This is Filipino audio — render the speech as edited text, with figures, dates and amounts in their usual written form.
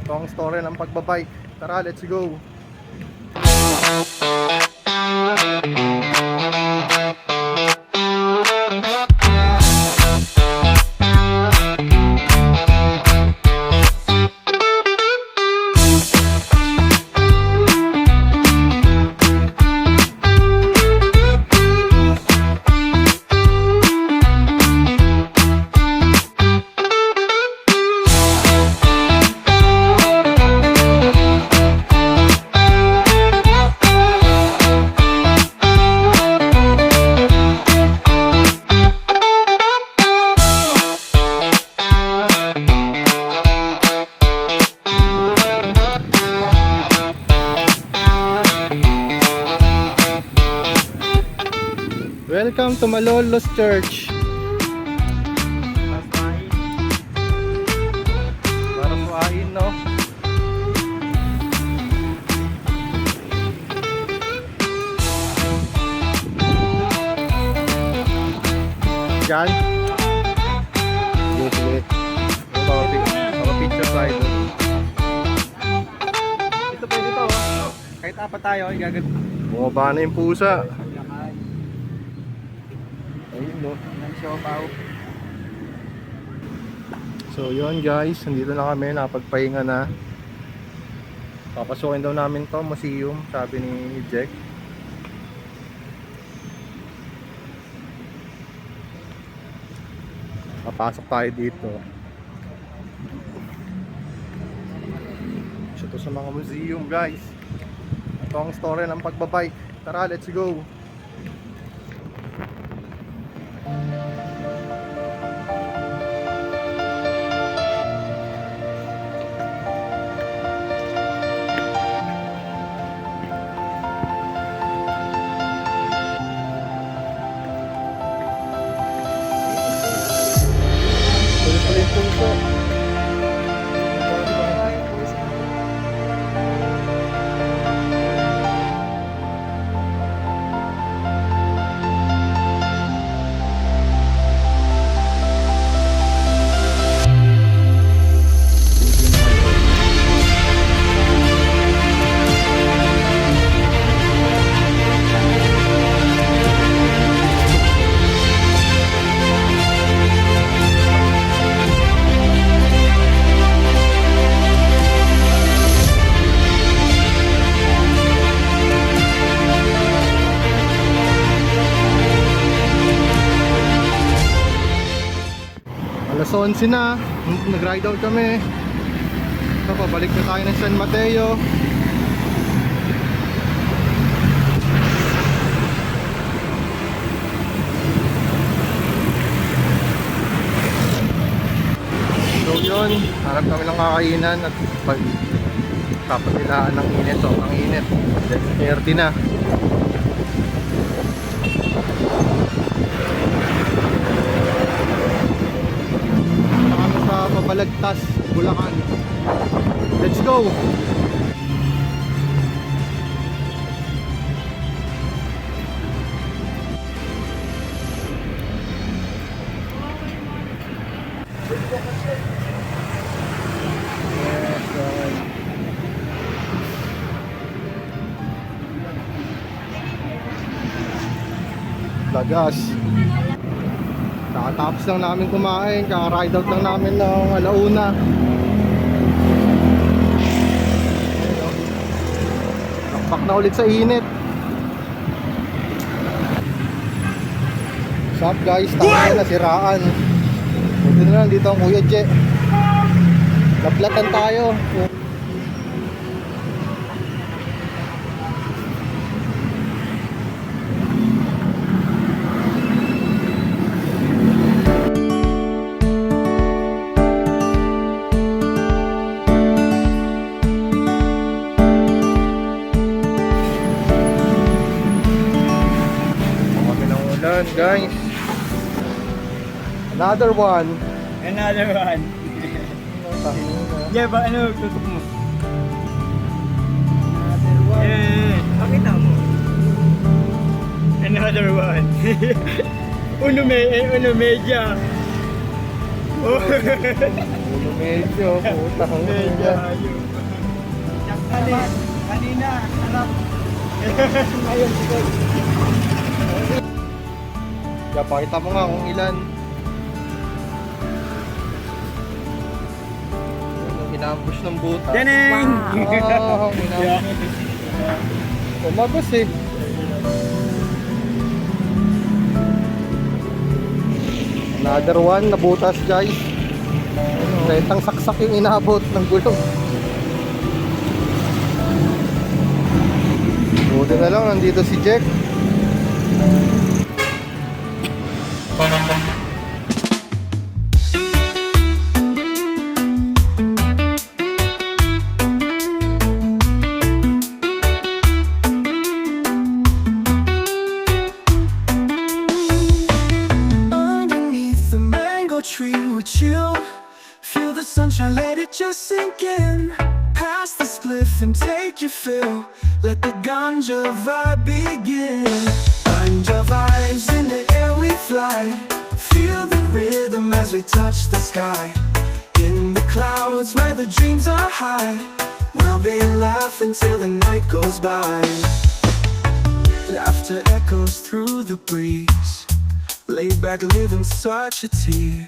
Ito ang story ng pagbabike. Tara, let's go. Welcome to Malolos Church. Para suain, no? Diyan? Sige. Mga picture tayo. Ito pwede to, oh. Kahit apat tayo, igagad. Bumaba na yung pusa. Ayun, no? So yun guys, nandito na kami, napagpahinga na. Papasukin daw namin to museum, sabi ni Jack. Papasok tayo dito. Ito sa mga museum guys. Ito ang story ng pagbabike. Tara, let's go. Alas 11 na, nag-ride out kami. So, pabalik na tayo ng San Mateo. So yun, harap kami ng kakainan at pagpapatilaan ng init. So ang init, 30 na. Pabalagtas, Bulacan. Let's go! Lagas. Kakatapos lang namin kumain, kaka-ride out lang namin ng alauna. Nakpak na ulit sa init. What's up guys, tama na siraan. Buti na lang dito ang Kuya Je. Laplatan tayo. Guys, another one. Yeah, ba ano tutok mo? Another one. Yeah, pakita mo. Another one. Uno media. Oh. Medyo, putang ina. Kanina, harap. Ngayon, likod. Kaya pakita mo nga kung ilan. Inambush ng buta. Ganeng! Ah, umagos eh. Another one na butas guys. Retang saksak yung inabot ng gulong. Buti na lang nandito si Jack. Underneath the mango tree with you, feel the sunshine, let it just sink in. Pass the spliff and take your fill, let the ganja vibe begin. Ganja vibes in the air we fly, feel the rhythm as we touch the sky. In the clouds where the dreams are high, we'll be laughing till the night goes by. Laughter echoes through the breeze, laid back living such a tease.